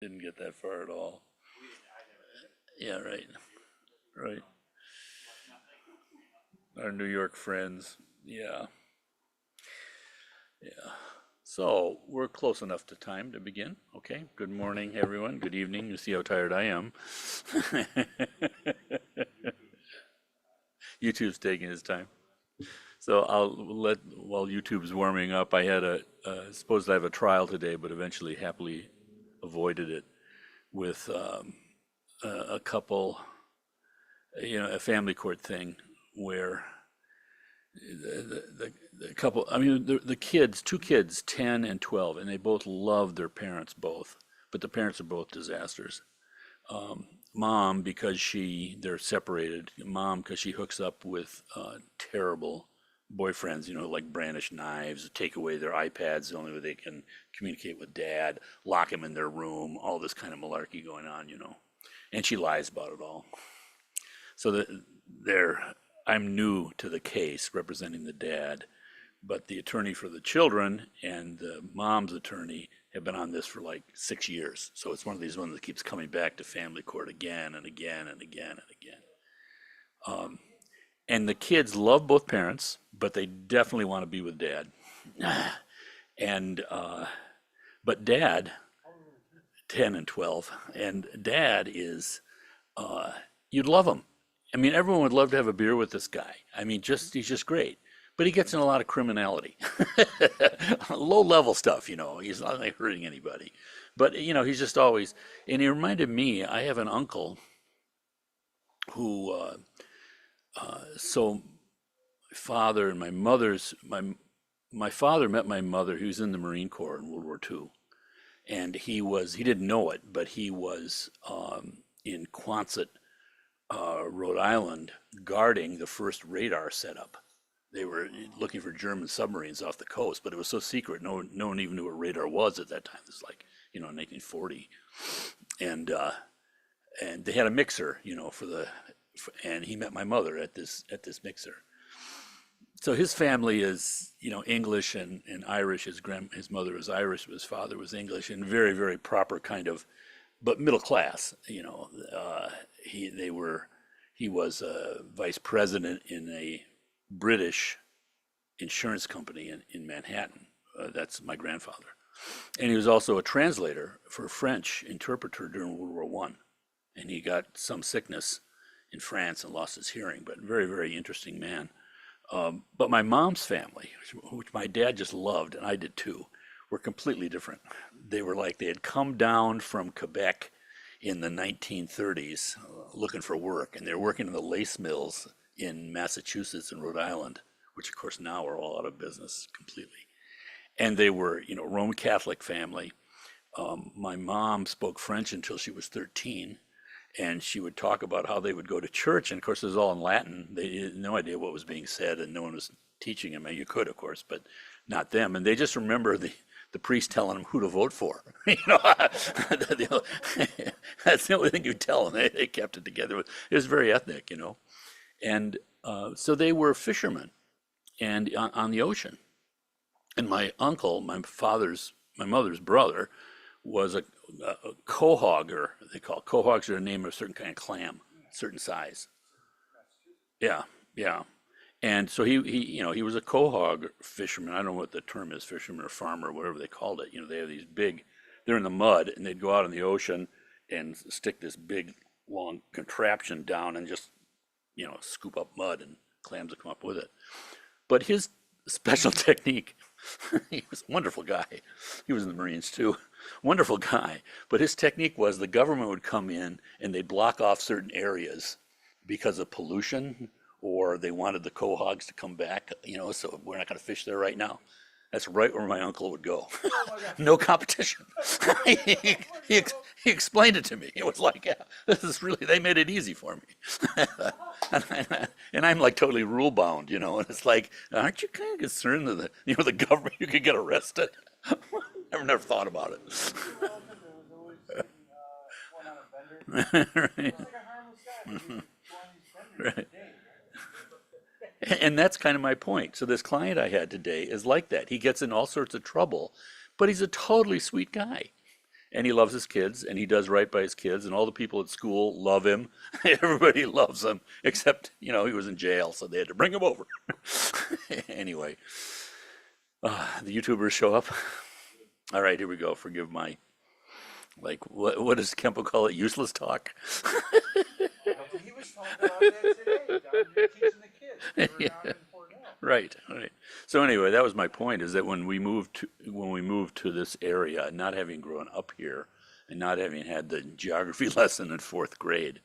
Didn't get that far at all. Yeah, right, right. Our New York friends. Yeah, yeah. So we're close enough to time to begin. Okay. Good morning, everyone. Good evening. You see how tired I am. YouTube's taking his time. So I'll let, while YouTube's warming up, I had supposed to have a trial today, but eventually happily avoided it with a couple, a family court thing where the couple, I mean, the kids, two kids, 10 and 12, and they both love their parents both, but the parents are both disasters. Mom, because they're separated. Mom, because she hooks up with terrible boyfriends, like brandish knives, take away their iPads, the only way they can communicate with dad, lock him in their room, all this kind of malarkey going on. And she lies about it all. So I'm new to the case representing the dad, but the attorney for the children and the mom's attorney have been on this for like 6 years. So it's one of these ones that keeps coming back to family court again and again and again and again. And the kids love both parents, but they definitely want to be with dad. And but dad, 10 and 12, and dad is you'd love him. I mean, everyone would love to have a beer with this guy. I mean, he's just great. But he gets in a lot of criminality, low level stuff. He's not like hurting anybody. But he's just always. And he reminded me. I have an uncle who. So my father and my father met my mother. He was in the Marine Corps in World War II, and he didn't know it, but he was in Quonset, Rhode Island, guarding the first radar setup. They were looking for German submarines off the coast, but it was so secret, no one even knew what radar was at that time. This is like, 1940, and they had a mixer, and he met my mother at this mixer. So his family is, English and Irish. His mother was Irish, his father was English, and very, very proper kind of, but middle class. He was a vice president in a British insurance company in Manhattan. That's my grandfather. And he was also a translator for a French interpreter during World War One. And he got some sickness in France and lost his hearing, but very, very interesting man. But my mom's family, which my dad just loved, and I did too, were completely different. They had come down from Quebec in the 1930s looking for work, and they were working in the lace mills in Massachusetts and Rhode Island, which of course now are all out of business completely. And they were, Roman Catholic family. My mom spoke French until she was 13, and she would talk about how they would go to church, and of course it was all in Latin. They had no idea what was being said, and no one was teaching them. And you could, of course, but not them. And they just remember the priest telling them who to vote for. That's the only thing you tell them. They kept it together. It was very ethnic. And so they were fishermen and on the ocean. And my uncle, my mother's brother, was a quahogger. They call it. Quahogs are the name of a certain kind of clam, certain size. Yeah, yeah. And so he was a quahog fisherman. I don't know what the term is, fisherman or farmer, whatever they called it. They have these big, they're in the mud, and they'd go out in the ocean and stick this big, long contraption down and just, scoop up mud, and clams would come up with it. But his special technique, he was a wonderful guy. He was in the Marines too. Wonderful guy. But his technique was the government would come in and they'd block off certain areas because of pollution, or they wanted the quahogs to come back, so we're not going to fish there right now. That's right where my uncle would go. No competition. he, he explained it to me. It was like, yeah, this is really, they made it easy for me. And I'm like totally rule bound, and it's like, aren't you kind of concerned that the government, you could get arrested? Never thought about it. Right. Right. And that's kind of my point. So this client I had today is like that. He gets in all sorts of trouble, but he's a totally sweet guy. and he loves his kids, and he does right by his kids, and all the people at school love him. Everybody loves him, except, he was in jail, so they had to bring him over. Anyway, the YouTubers show up. All right, here we go. Forgive my, like, what does Kempo call it? Useless talk? He was talking about that today, down there teaching the kids. They were down in Cornell. Right, right. So anyway, that was my point, is that when we moved to this area, not having grown up here and not having had the geography lesson in fourth grade,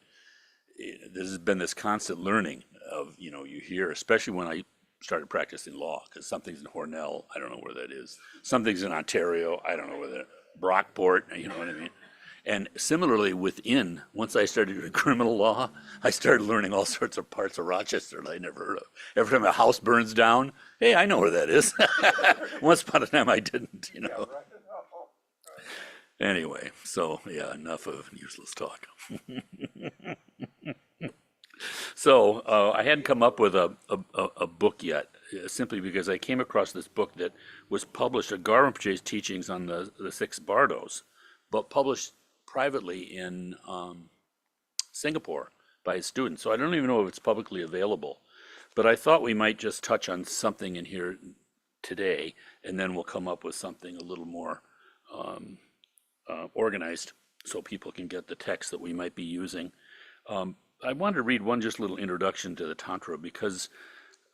there's been this constant learning of, you hear, especially when I started practicing law, because something's in Hornell, I don't know where that is. Something's in Ontario, I don't know where that, Brockport, you know what I mean? And similarly once I started doing criminal law, I started learning all sorts of parts of Rochester that I never heard of. Every time a house burns down, hey, I know where that is. Once upon a time I didn't, Anyway, so yeah, enough of useless talk. So I hadn't come up with a book yet, simply because I came across this book that was published, Garrinpoche's teachings on the six Bardos, but published privately in Singapore by his students. So I don't even know if it's publicly available, but I thought we might just touch on something in here today, and then we'll come up with something a little more organized so people can get the text that we might be using. I wanted to read one just little introduction to the Tantra because,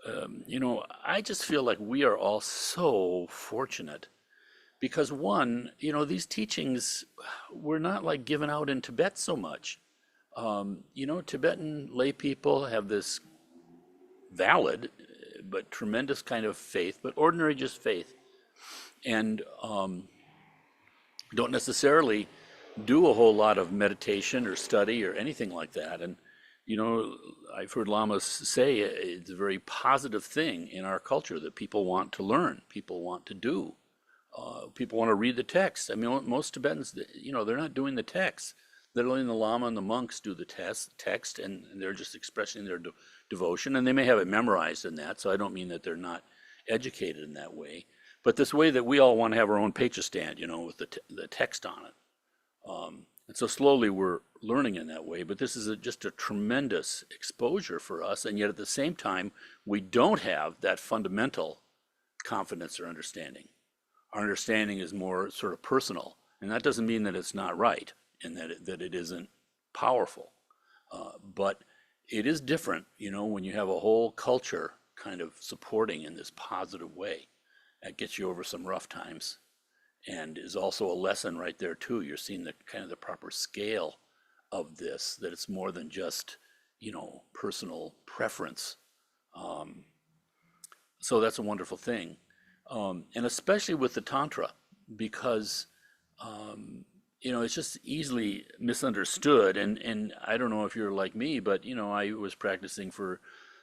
I just feel like we are all so fortunate because one, these teachings were not like given out in Tibet so much. Tibetan lay people have this valid but tremendous kind of faith, but ordinary just faith, and don't necessarily do a whole lot of meditation or study or anything like that. And I've heard lamas say it's a very positive thing in our culture that people want to learn, people want to do, people want to read the text. I mean, most Tibetans, they're not doing the text. They're letting the lama and the monks do the text, and they're just expressing their devotion, and they may have it memorized in that. So I don't mean that they're not educated in that way, but this way that we all want to have our own pacha stand, with the text on it. And so slowly we're learning in that way, but this is just a tremendous exposure for us, and yet at the same time, we don't have that fundamental confidence or understanding. Our understanding is more sort of personal, and that doesn't mean that it's not right and that it isn't powerful. But it is different, when you have a whole culture kind of supporting in this positive way. That gets you over some rough times. And is also a lesson right there too. You're seeing the kind of the proper scale of this, that it's more than just, personal preference. So that's a wonderful thing. And especially with the Tantra, because, it's just easily misunderstood. And I don't know if you're like me, but, I was practicing for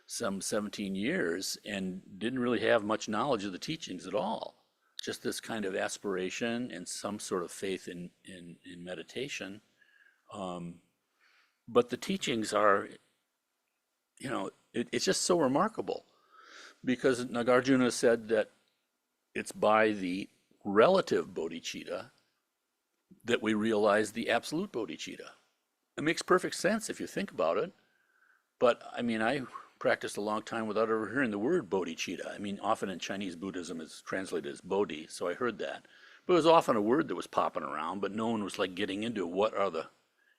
some 17 years and didn't really have much knowledge of the teachings at all. Just this kind of aspiration and some sort of faith in meditation. But the teachings are, it's just so remarkable because Nagarjuna said that it's by the relative bodhicitta that we realize the absolute bodhicitta. It makes perfect sense if you think about it. But I mean, I practiced a long time without ever hearing the word bodhicitta. I mean, often in Chinese Buddhism it's translated as bodhi, so I heard that. But it was often a word that was popping around, but no one was like getting into what are the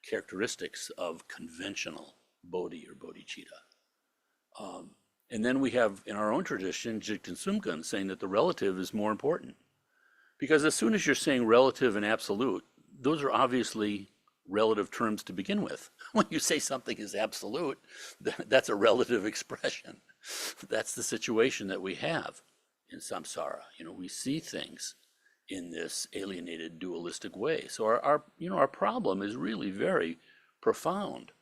characteristics of conventional bodhi or bodhicitta. And then we have in our own tradition Jigten Sumgön saying that the relative is more important. Because as soon as you're saying relative and absolute, those are obviously relative terms to begin with. When you say something is absolute, that's a relative expression. That's the situation that we have in samsara. We see things in this alienated dualistic way. So our problem is really very profound.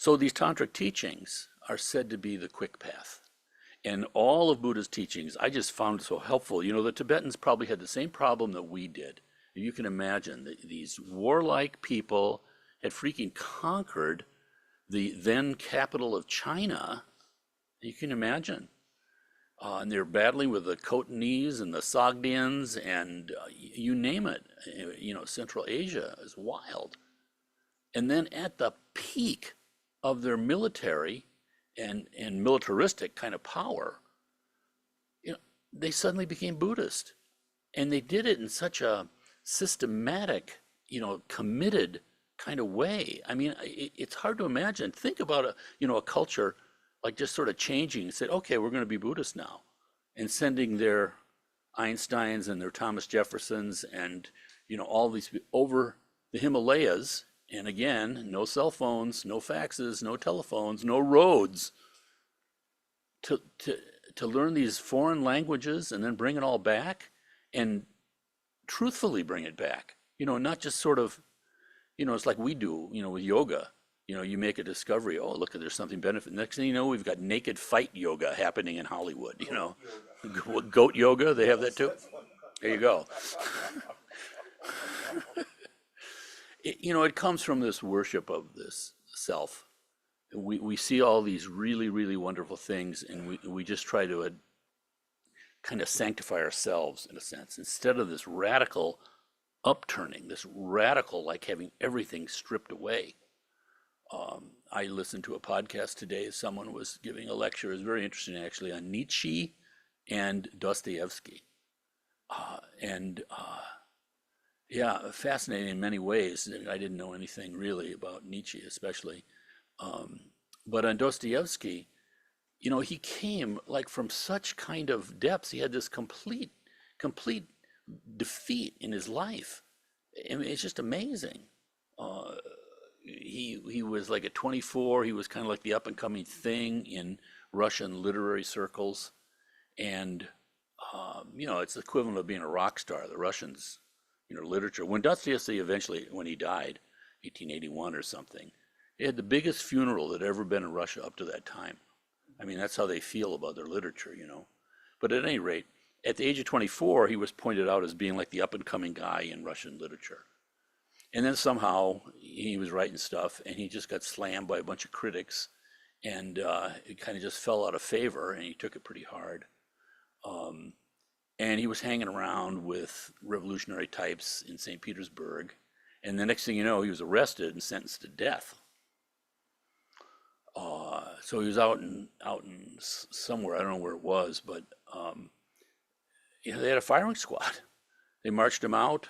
So these tantric teachings are said to be the quick path. And all of Buddha's teachings, I just found so helpful. The Tibetans probably had the same problem that we did. You can imagine that these warlike people had freaking conquered the then capital of China. You can imagine. and they're battling with the Khotanese and the Sogdians and you name it. Central Asia is wild. And then at the peak of their military and militaristic kind of power, you know, they suddenly became Buddhist. And they did it in such a systematic, committed kind of way. I mean, it's hard to imagine. Think about a culture like just sort of changing and said, okay, we're going to be Buddhist now, and sending their Einsteins and their Thomas Jeffersons and all these over the Himalayas. And again, no cell phones, no faxes, no telephones, no roads to to learn these foreign languages and then bring it all back and truthfully bring it back. Not just sort of, it's like we do, with yoga. You make a discovery. Oh, look, there's something benefit. Next thing you know, we've got naked fight yoga happening in Hollywood. Goat yoga. They have that too. There you go. It comes from this worship of this self. We see all these really, really wonderful things, and we just try to kind of sanctify ourselves in a sense, instead of this radical upturning, this radical, like having everything stripped away. I listened to a podcast today. Someone was giving a lecture. It was very interesting, actually, on Nietzsche and Dostoevsky. And yeah, fascinating in many ways. I didn't know anything really about Nietzsche, especially. But on Dostoevsky, he came like from such kind of depths. He had this complete defeat in his life. I mean, it's just amazing. Uh, he was like at 24. He was kind of like the up and coming thing in Russian literary circles, and it's the equivalent of being a rock star. The Russians, literature. When Dostoevsky eventually, when he died, 1881 or something, they had the biggest funeral that had ever been in Russia up to that time. I mean, that's how they feel about their literature. But at any rate, at the age of 24, he was pointed out as being like the up and coming guy in Russian literature. And then somehow he was writing stuff and he just got slammed by a bunch of critics, and it kind of just fell out of favor, and he took it pretty hard. Um, and he was hanging around with revolutionary types in St. Petersburg. And the next thing you know, he was arrested and sentenced to death. So he was out in somewhere, I don't know where it was, but they had a firing squad. They marched him out,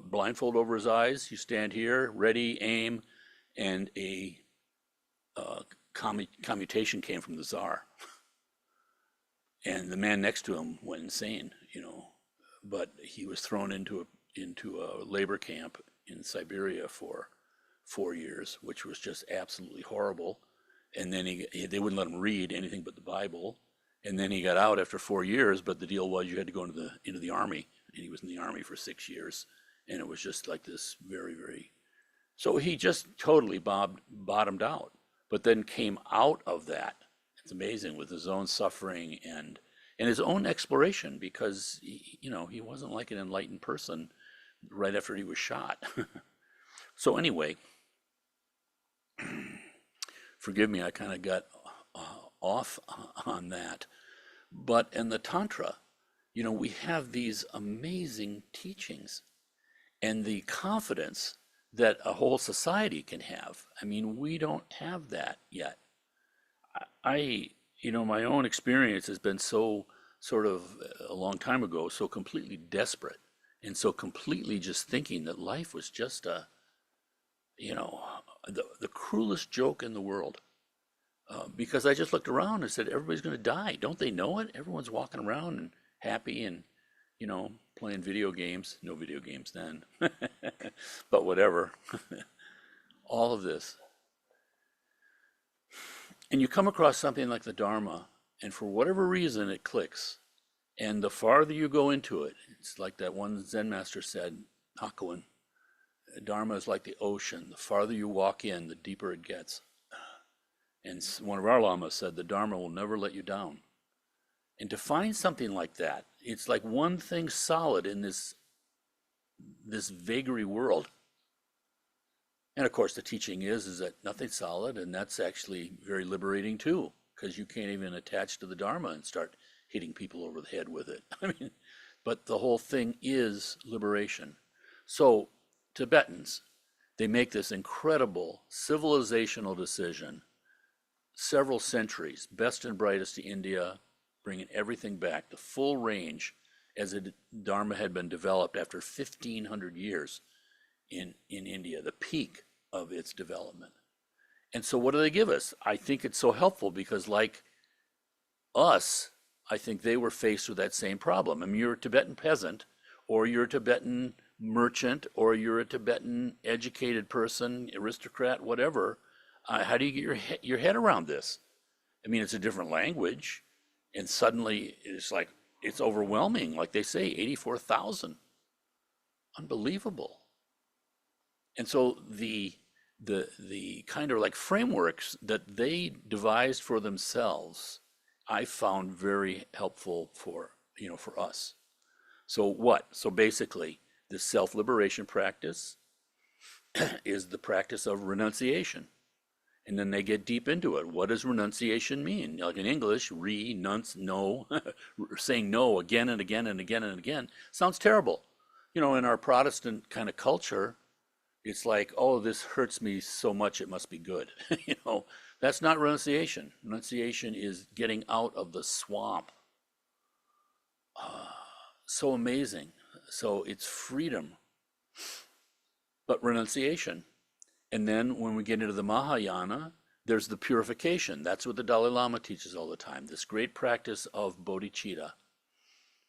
blindfold over his eyes. You stand here, ready, aim, and a commutation came from the Tsar. And the man next to him went insane, but he was thrown into a labor camp in Siberia for 4 years, which was just absolutely horrible. And then they wouldn't let him read anything but the Bible. And then he got out after 4 years, but the deal was you had to go into the army, and he was in the army for 6 years, and it was just like this very, very. So he just totally bottomed out, but then came out of that. It's amazing, with his own suffering and his own exploration, because he wasn't like an enlightened person right after he was shot. So anyway, forgive me, I kind of got off on that. But in the Tantra, we have these amazing teachings and the confidence that a whole society can have. I mean, we don't have that yet. My own experience has been so sort of a long time ago, so completely desperate and so completely just thinking that life was just the cruelest joke in the world. Because I just looked around and said, everybody's going to die. Don't they know it? Everyone's walking around and happy and, playing video games. No video games then, but whatever. All of this. And you come across something like the Dharma, and for whatever reason it clicks. And the farther you go into it, it's like that one Zen master said, Hakuin, Dharma is like the ocean. The farther you walk in, the deeper it gets. And one of our lamas said, the Dharma will never let you down. And to find something like that, it's like one thing solid in this vagary world. And of course, the teaching is that nothing's solid, and that's actually very liberating too, because you can't even attach to the Dharma and start hitting people over the head with it. I mean, but the whole thing is liberation. So Tibetans, they make this incredible civilizational decision, several centuries, best and brightest to India, bringing everything back, the full range as a Dharma had been developed after 1,500 years in India, the peak of its development. And so what do they give us? I think it's so helpful because like us, I think they were faced with that same problem. I mean, you're a Tibetan peasant, or you're a Tibetan merchant, or you're a Tibetan educated person, aristocrat, whatever. How do you get your head around this? I mean, it's a different language, and suddenly it's like it's overwhelming. Like they say, 84,000, unbelievable. And so the kind of like frameworks that they devised for themselves, I found very helpful for for us. So what? So basically, the self-liberation practice is the practice of renunciation. And then they get deep into it. What does renunciation mean? Like in English, renunce, no, saying no again and again and again and again sounds terrible. In our Protestant kind of culture, it's like, oh, this hurts me so much, it must be good. That's not renunciation. Renunciation is getting out of the swamp. So amazing. So it's freedom, but renunciation. And then when we get into the Mahayana, there's the purification. That's what the Dalai Lama teaches all the time. This great practice of bodhicitta.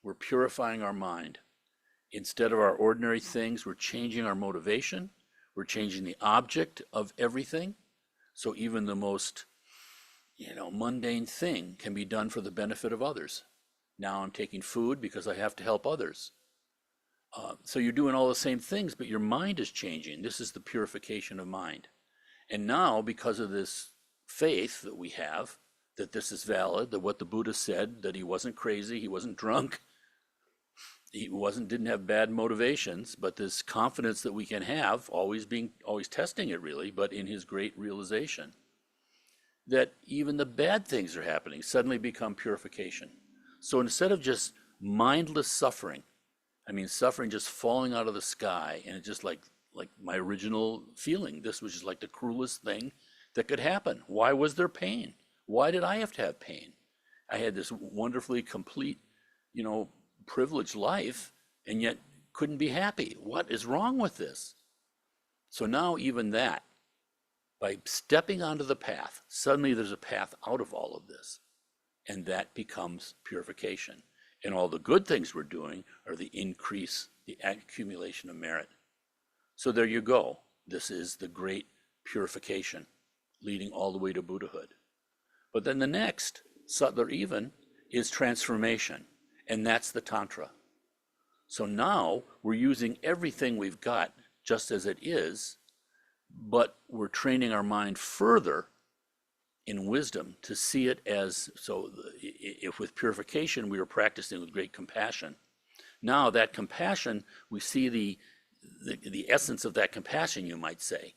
We're purifying our mind. Instead of our ordinary things, we're changing our motivation. We're changing the object of everything. So even the most, mundane thing can be done for the benefit of others. Now I'm taking food because I have to help others. So you're doing all the same things, but your mind is changing. This is the purification of mind. And now, because of this faith that we have, that this is valid, that what the Buddha said, that he wasn't crazy, he wasn't drunk, he didn't have bad motivations, but this confidence that we can have, always testing it really, but in his great realization, that even the bad things are happening suddenly become purification. So instead of just mindless suffering, suffering just falling out of the sky, and it's just like my original feeling. This was just like the cruelest thing that could happen. Why was there pain? Why did I have to have pain? I had this wonderfully complete, privileged life, and yet couldn't be happy. What is wrong with this? So now even that, by stepping onto the path, suddenly there's a path out of all of this, and that becomes purification. And all the good things we're doing are the accumulation of merit. So there you go. This is the great purification, leading all the way to Buddhahood. But then the next, subtler even, is transformation. And that's the Tantra. So now we're using everything we've got just as it is, but we're training our mind further in wisdom to see it as, so if with purification we were practicing with great compassion, now that compassion, we see the essence of that compassion, you might say,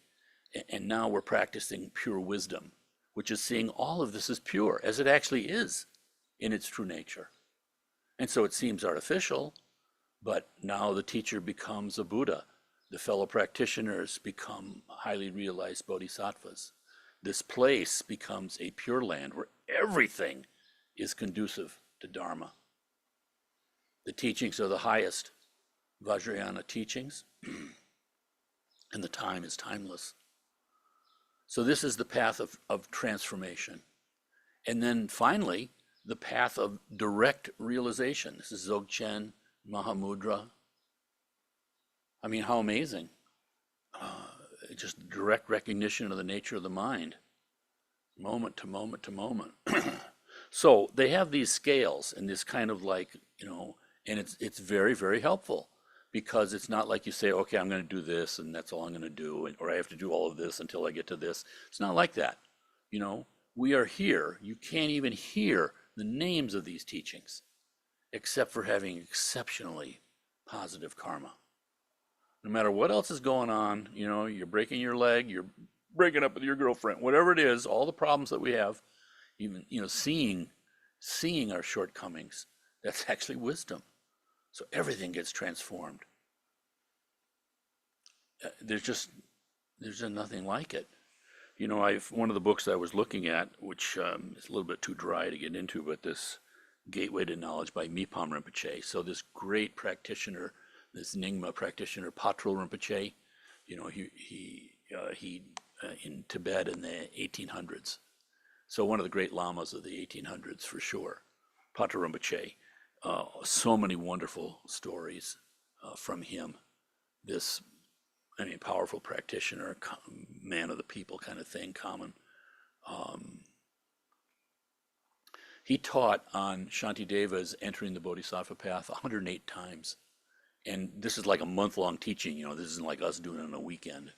and now we're practicing pure wisdom, which is seeing all of this as pure, as it actually is in its true nature. And so it seems artificial, but now the teacher becomes a Buddha. The fellow practitioners become highly realized bodhisattvas. This place becomes a pure land where everything is conducive to Dharma. The teachings are the highest Vajrayana teachings, and the time is timeless. So this is the path of transformation. And then finally, the path of direct realization. This is Dzogchen, Mahamudra. How amazing. Just direct recognition of the nature of the mind, moment to moment to moment. So they have these scales and this kind of like, and it's very, very helpful, because it's not like you say, okay, I'm going to do this and that's all I'm going to do, or I have to do all of this until I get to this. It's not like that. We are here. You can't even hear the names of these teachings except for having exceptionally positive karma. No matter what else is going on, you're breaking your leg, you're breaking up with your girlfriend, whatever it is, all the problems that we have, even, seeing our shortcomings, that's actually wisdom. So everything gets transformed. There's just nothing like it. I've one of the books I was looking at, which is a little bit too dry to get into, but this Gateway to Knowledge by Mipam Rinpoche. So this great practitioner, this Nyingma practitioner, Patrul Rinpoche, he in Tibet in the 1800s. So one of the great lamas of the 1800s for sure, Patrul Rinpoche. So many wonderful stories from him. This, powerful practitioner, man of the people kind of thing, common. He taught on Shantideva's entering the Bodhisattva path 108 times. And this is like a month-long teaching, this isn't like us doing it on a weekend.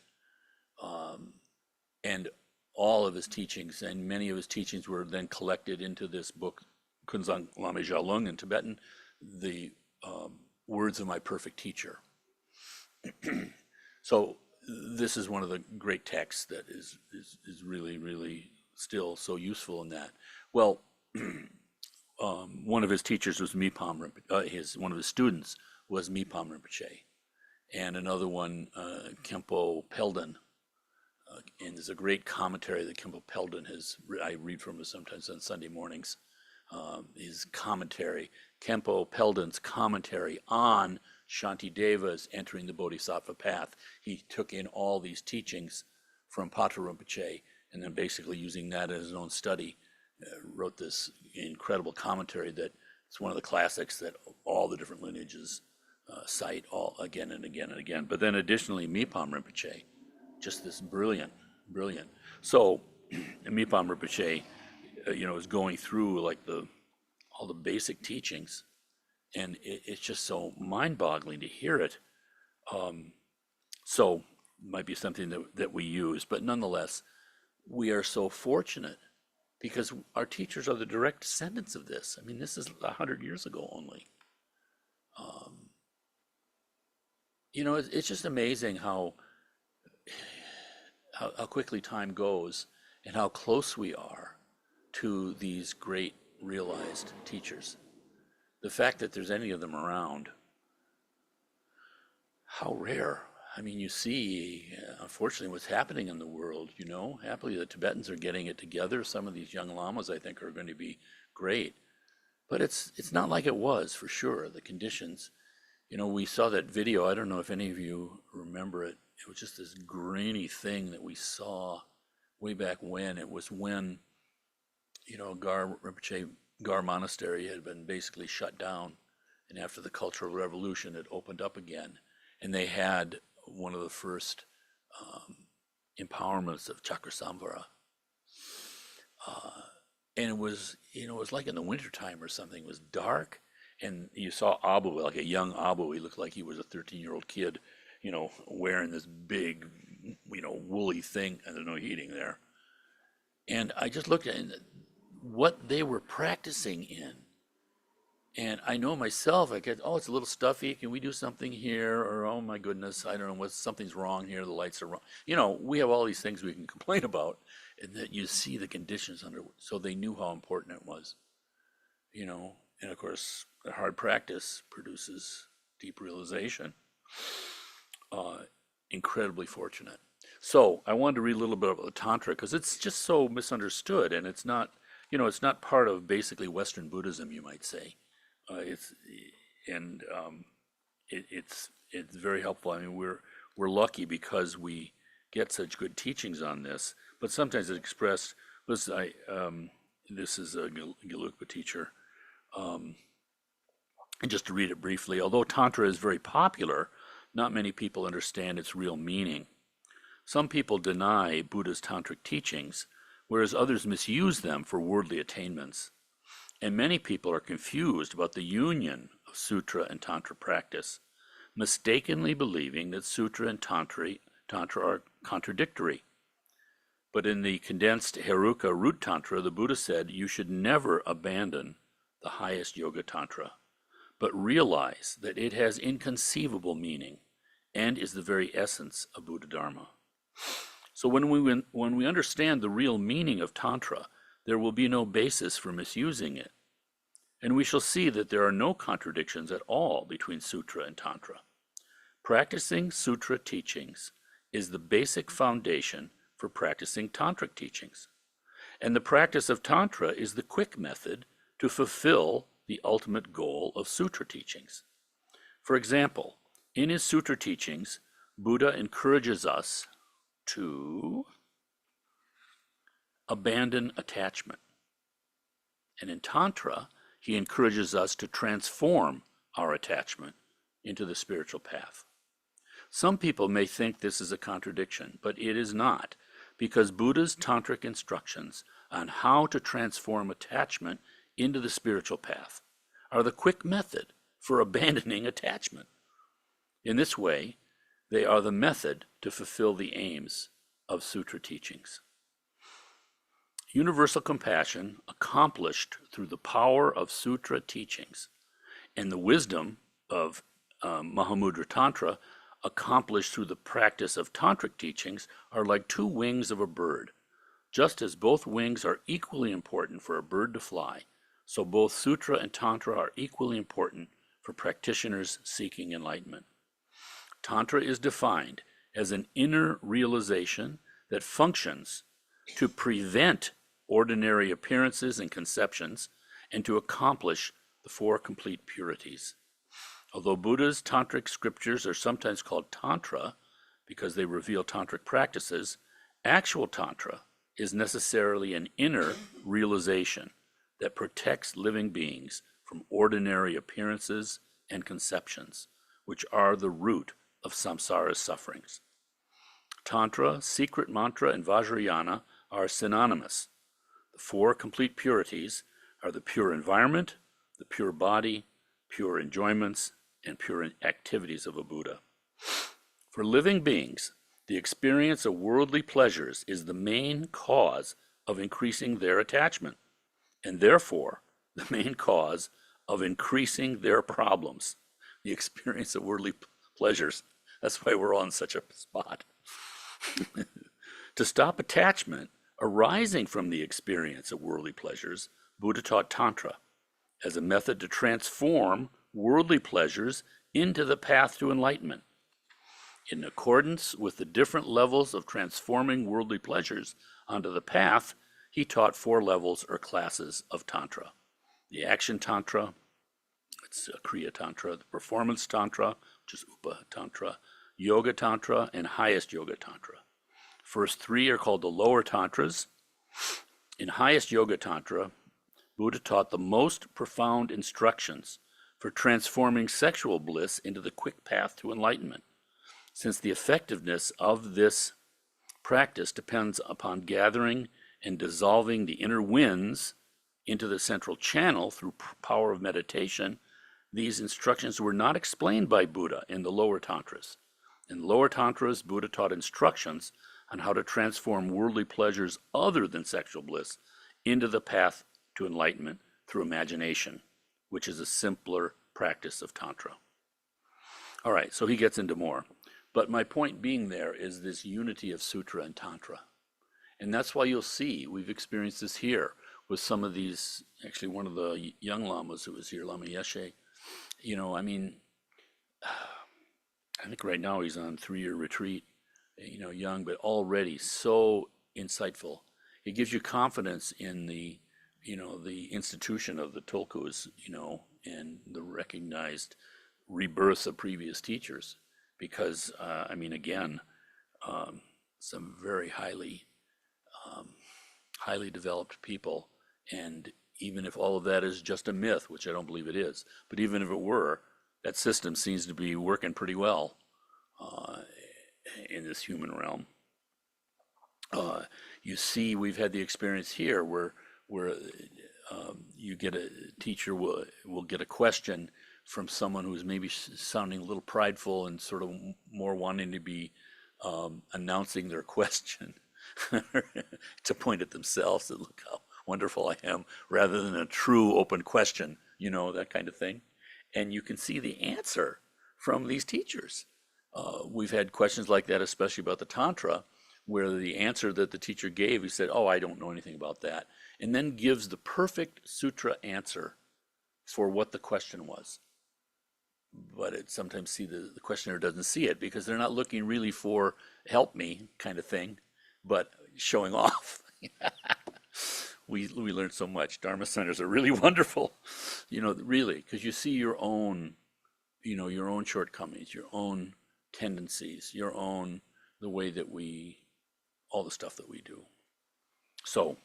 And all of his teachings, and many of his teachings were then collected into this book, Kunzang Lame Jalung in Tibetan, the Words of My Perfect Teacher. So this is one of the great texts that is really, really still so useful in that. Well, one of his teachers was Mipam Rinpoche. One of his students was Mipam Rinpoche, and another one, Khenpo Pelden. And there's a great commentary that Khenpo Pelden has. I read from him sometimes on Sunday mornings. His commentary, Khenpo Pelden's commentary on Shantideva's entering the Bodhisattva path. He took in all these teachings from Patrul Rinpoche, and then basically using that as his own study, wrote this incredible commentary that it's one of the classics that all the different lineages cite all again and again and again. But then additionally, Mipam Rinpoche, just this brilliant. So Mipam Rinpoche, is going through like all the basic teachings, and it's just so mind-boggling to hear it. So it might be something that we use, but nonetheless, we are so fortunate because our teachers are the direct descendants of this. This is 100 years ago only. It's just amazing how quickly time goes and how close we are to these great realized teachers. The fact that there's any of them around, how rare. You see, unfortunately, what's happening in the world, happily the Tibetans are getting it together. Some of these young lamas, I think, are going to be great. But it's not like it was, for sure, the conditions. We saw that video. I don't know if any of you remember it. It was just this grainy thing that we saw way back when. It was when, Gar Monastery had been basically shut down. And after the Cultural Revolution, it opened up again. And they had one of the first empowerments of Chakrasamvara. And it was like in the wintertime or something. It was dark. And you saw Abu, like a young Abu. He looked like he was a 13-year-old kid, wearing this big, woolly thing, and there's no heating there. And I just looked at what they were practicing in. And I know myself, I get, it's a little stuffy. Can we do something here? Or, oh my goodness, I don't know, something's wrong here. The lights are wrong. We have all these things we can complain about, and that you see the conditions under. So they knew how important it was, And of course, the hard practice produces deep realization. Incredibly fortunate. So I wanted to read a little bit about the Tantra because it's just so misunderstood, and it's not, it's not part of basically Western Buddhism, you might say. It's very helpful. We're lucky because we get such good teachings on this, but sometimes it's expressed. This is a Gelugpa teacher, and just to read it briefly. Although Tantra is very popular, not many people understand its real meaning. Some people deny Buddha's tantric teachings, whereas others misuse them for worldly attainments. And many people are confused about the union of Sutra and Tantra practice, mistakenly believing that Sutra and Tantra are contradictory. But in the condensed Heruka Root Tantra, the Buddha said you should never abandon the highest Yoga Tantra, but realize that it has inconceivable meaning and is the very essence of Buddha Dharma. So when we understand the real meaning of Tantra, there will be no basis for misusing it. And we shall see that there are no contradictions at all between Sutra and Tantra. Practicing Sutra teachings is the basic foundation for practicing Tantric teachings. And the practice of Tantra is the quick method to fulfill the ultimate goal of Sutra teachings. For example, in his Sutra teachings, Buddha encourages us to abandon attachment. And in Tantra, he encourages us to transform our attachment into the spiritual path. Some people may think this is a contradiction, but it is not, because Buddha's tantric instructions on how to transform attachment into the spiritual path are the quick method for abandoning attachment. In this way, they are the method to fulfill the aims of sutra teachings. Universal compassion accomplished through the power of sutra teachings and the wisdom of Mahamudra Tantra accomplished through the practice of tantric teachings are like two wings of a bird. Just as both wings are equally important for a bird to fly, so both sutra and tantra are equally important for practitioners seeking enlightenment. Tantra is defined as an inner realization that functions to prevent ordinary appearances and conceptions and to accomplish the four complete purities. Although Buddha's tantric scriptures are sometimes called tantra because they reveal tantric practices, actual tantra is necessarily an inner realization that protects living beings from ordinary appearances and conceptions, which are the root of samsara's sufferings. Tantra, secret mantra, and Vajrayana are synonymous. The four complete purities are the pure environment, the pure body, pure enjoyments, and pure activities of a Buddha. For living beings, the experience of worldly pleasures is the main cause of increasing their attachment, and therefore the main cause of increasing their problems. The experience of worldly pleasures. That's why we're all in such a spot. To stop attachment arising from the experience of worldly pleasures, Buddha taught Tantra as a method to transform worldly pleasures into the path to enlightenment. In accordance with the different levels of transforming worldly pleasures onto the path, he taught four levels or classes of Tantra. The action Tantra, it's Kriya Tantra, the performance Tantra, which is Upa Tantra, Yoga Tantra, and highest Yoga Tantra. First three are called the lower Tantras. In highest Yoga Tantra, Buddha taught the most profound instructions for transforming sexual bliss into the quick path to enlightenment. Since the effectiveness of this practice depends upon gathering and dissolving the inner winds into the central channel through power of meditation, these instructions were not explained by Buddha in the lower Tantras. In the lower Tantras, Buddha taught instructions on how to transform worldly pleasures other than sexual bliss into the path to enlightenment through imagination, which is a simpler practice of Tantra. All right, so he gets into more. But my point being there is this unity of Sutra and Tantra. And that's why you'll see, we've experienced this here with some of these, actually one of the young lamas who was here, Lama Yeshe, I think right now he's on 3-year retreat, young, but already so insightful. It gives you confidence in the institution of the tulkus, and the recognized rebirths of previous teachers. Because, some very highly developed people. And even if all of that is just a myth, which I don't believe it is, but even if it were, that system seems to be working pretty well in this human realm. You see, we've had the experience here where you get a teacher will get a question from someone who's maybe sounding a little prideful and sort of more wanting to be announcing their question to point at themselves and look how wonderful I am, rather than a true open question, that kind of thing. And you can see the answer from these teachers. We've had questions like that, especially about the Tantra, where the answer that the teacher gave, he said, "Oh, I don't know anything about that," and then gives the perfect sutra answer for what the question was. But it sometimes see the questioner doesn't see it because they're not looking really for help me kind of thing, but showing off. We learned so much. Dharma centers are really wonderful, really, because you see your own, your own shortcomings, your own tendencies, your own, the way that all the stuff that we do. So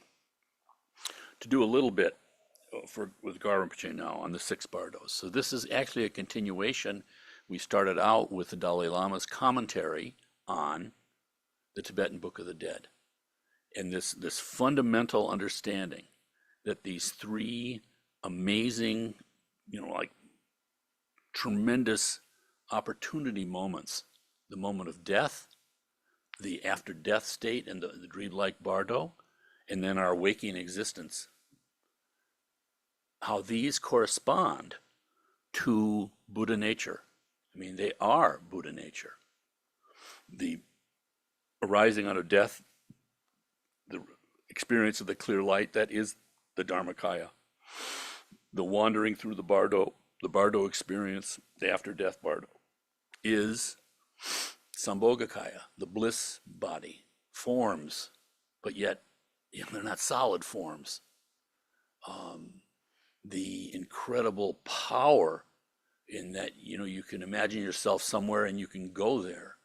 to do a little bit with Gar Rinpoche now on the six Bardos. So this is actually a continuation. We started out with the Dalai Lama's commentary on the Tibetan Book of the Dead, and this fundamental understanding that these three amazing, like tremendous opportunity moments, the moment of death, the after death state and the dreamlike bardo, and then our waking existence, how these correspond to Buddha nature. I mean, they are Buddha nature. The arising out of death, the experience of the clear light, that is the Dharmakaya. The wandering through the Bardo experience, the after death Bardo, is Sambhogakaya, the bliss body, forms, but yet they're not solid forms. The incredible power in that, you can imagine yourself somewhere and you can go there.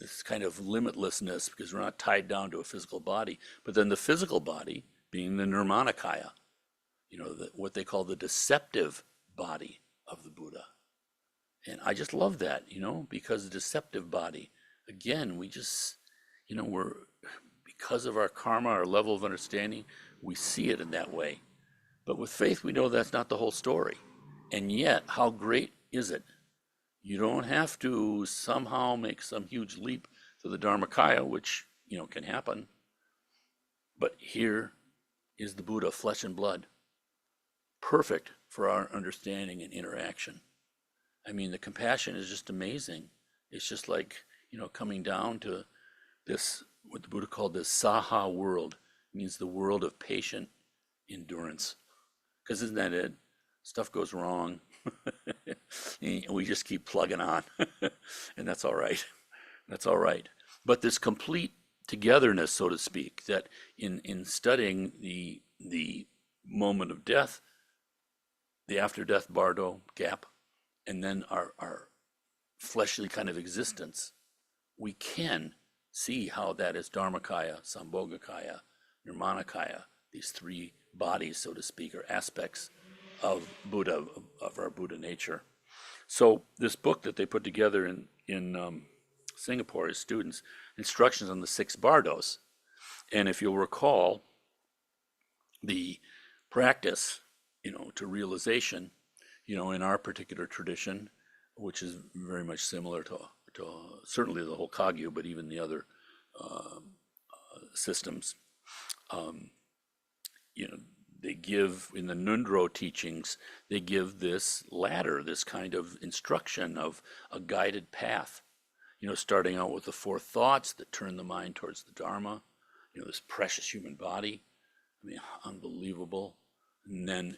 This kind of limitlessness because we're not tied down to a physical body. But then the physical body being the Nirmanakaya, what they call the deceptive body of the Buddha. And I just love that, because the deceptive body, again, we just, we're, because of our karma, our level of understanding, we see it in that way. But with faith, we know that's not the whole story. And yet, how great is it? You don't have to somehow make some huge leap to the Dharmakaya, which, can happen. But here is the Buddha, flesh and blood, perfect for our understanding and interaction. I mean, the compassion is just amazing. It's just like, coming down to this, what the Buddha called the Saha world, means the world of patient endurance. Because isn't that it? Stuff goes wrong. And we just keep plugging on. And that's all right. That's all right. But this complete togetherness, so to speak, that in studying the moment of death, the after death Bardo gap, and then our fleshly kind of existence, we can see how that is Dharmakaya, Sambhogakaya, Nirmanakaya, these three bodies, so to speak, or aspects of Buddha, of our Buddha nature. So this book that they put together in Singapore as students, Instructions on the Six Bardos, and if you'll recall, the practice, to realization, in our particular tradition, which is very much similar to certainly the whole Kagyu, but even the other systems, they give in the Nundro teachings, they give this ladder, this kind of instruction of a guided path, starting out with the four thoughts that turn the mind towards the Dharma, this precious human body, I mean, unbelievable. And then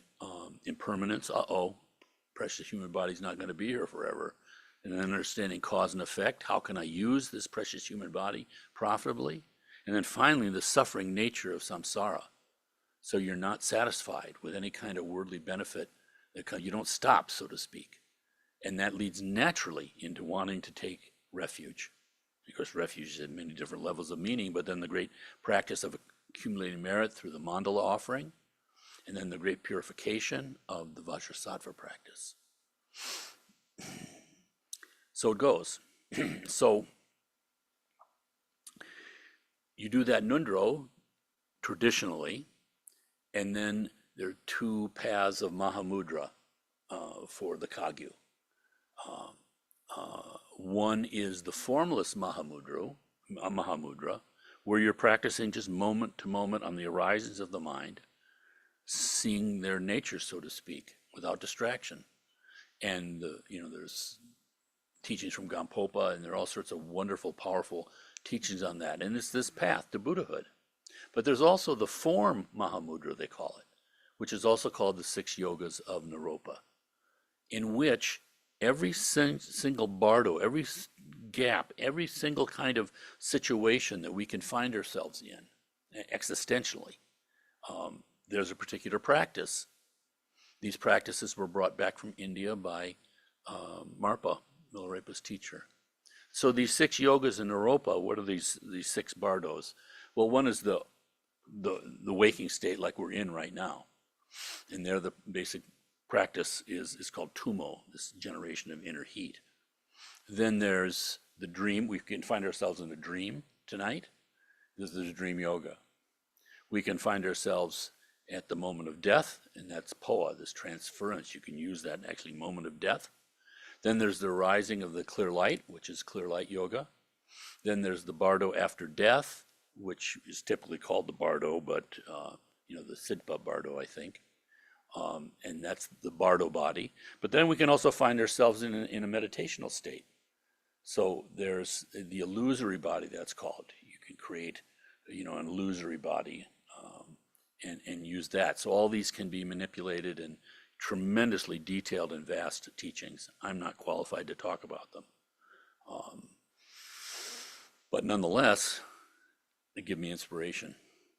impermanence, precious human body's not going to be here forever. And then understanding cause and effect, how can I use this precious human body profitably? And then finally, the suffering nature of samsara. So you're not satisfied with any kind of worldly benefit. You don't stop, so to speak. And that leads naturally into wanting to take refuge. Of course, refuge has many different levels of meaning, but then the great practice of accumulating merit through the mandala offering, and then the great purification of the Vajrasattva practice. So it goes. So you do that Nundro traditionally, and then there are two paths of Mahamudra for the Kagyu. One is the formless Mahamudra, where you're practicing just moment to moment on the arisings of the mind, seeing their nature, so to speak, without distraction. And there's teachings from Gampopa, and there are all sorts of wonderful, powerful teachings on that. And it's this path to Buddhahood. But there's also the form Mahamudra, they call it, which is also called the 6 yogas of Naropa, in which every single bardo, every gap, every single kind of situation that we can find ourselves in existentially, there's a particular practice. These practices were brought back from India by Marpa, Milarepa's teacher. So these 6 yogas in Naropa, what are these 6 bardos? Well, one is the waking state like we're in right now. And there the basic practice is called tumo, this generation of inner heat. Then there's the dream. We can find ourselves in a dream tonight. This is the dream yoga. We can find ourselves at the moment of death, and that's poa, this transference. You can use that actually moment of death. Then there's the rising of the clear light, which is clear light yoga. Then there's the bardo after death, which is typically called the bardo, but the Sidpa bardo, I think. And that's the bardo body. But then we can also find ourselves in a meditational state. So there's the illusory body, that's called. You can create, an illusory body and use that. So all these can be manipulated in tremendously detailed and vast teachings. I'm not qualified to talk about them. But nonetheless, they give me inspiration.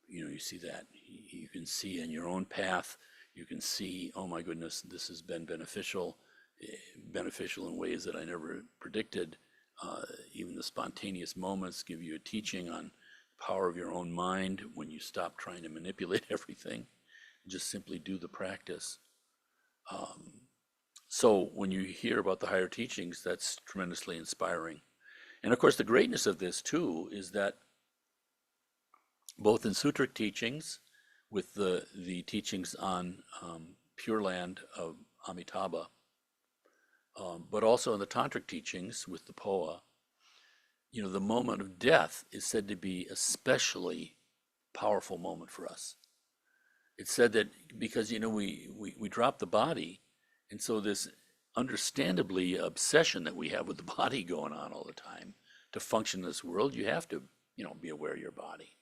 You see that. You can see in your own path, you can see, oh my goodness, this has been beneficial in ways that I never predicted. Even the spontaneous moments give you a teaching on the power of your own mind when you stop trying to manipulate everything. Just simply do the practice. So when you hear about the higher teachings, that's tremendously inspiring. And of course, the greatness of this too is that both in sutric teachings, with the teachings on Pure Land of Amitabha, but also in the tantric teachings with the Poa, the moment of death is said to be especially powerful moment for us. It's said that because we drop the body, and so this understandably obsession that we have with the body going on all the time to function in this world, you have to be aware of your body.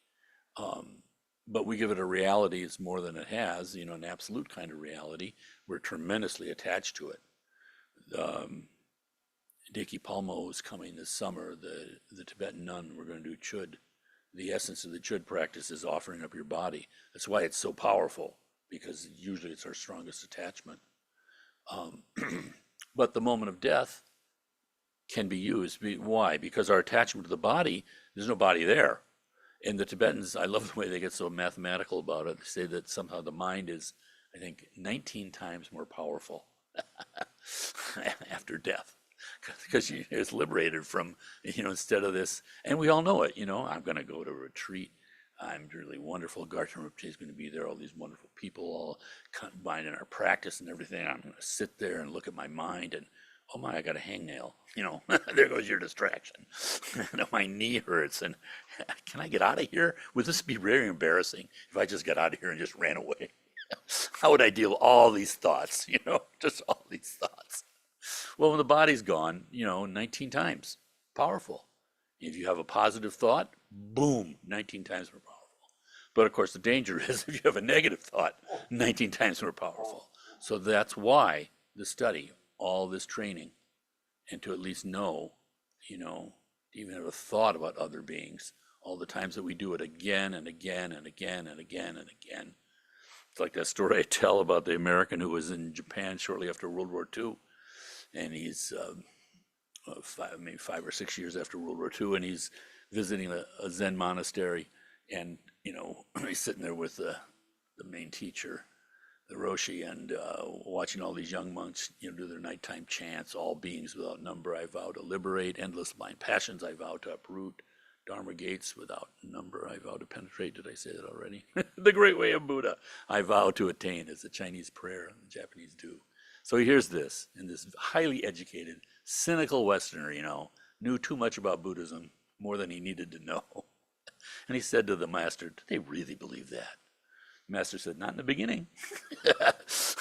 But we give it a reality it's more than it has, an absolute kind of reality. We're tremendously attached to it. Deki Palmo is coming this summer, the Tibetan nun. We're going to do chud. The essence of the chud practice is offering up your body. That's why it's so powerful, because usually it's our strongest attachment. But the moment of death can be used. Why? Because our attachment to the body, there's no body there. And the Tibetans, I love the way they get so mathematical about it. They say that somehow the mind is, I think, 19 times more powerful after death, because it's liberated from, instead of this, and we all know it, I'm going to go to a retreat. I'm really wonderful. Garten Rinpoche is going to be there, all these wonderful people all combined in our practice and everything. I'm going to sit there and look at my mind and, oh my, I got a hangnail. There goes your distraction. My knee hurts, and can I get out of here? Would this be very embarrassing if I just got out of here and just ran away? How would I deal with all these thoughts, just all these thoughts? Well, when the body's gone, 19 times powerful. If you have a positive thought, boom, 19 times more powerful. But of course, the danger is if you have a negative thought, 19 times more powerful. So that's why the study, all this training, and to at least know, even have a thought about other beings, all the times that we do it again and again and again and again and again. It's like that story I tell about the American who was in Japan shortly after World War II, and he's maybe 5 or 6 years after World War II, and he's visiting a Zen monastery, and he's sitting there with the main teacher, the Roshi, and watching all these young monks, do their nighttime chants. All beings without number I vow to liberate, endless blind passions I vow to uproot, Dharma gates without number I vow to penetrate. Did I say that already? The great way of Buddha I vow to attain, is the Chinese prayer and the Japanese do. So here's this, and this highly educated, cynical Westerner, knew too much about Buddhism, more than he needed to know. And he said to the master, do they really believe that? Master said, not in the beginning. That's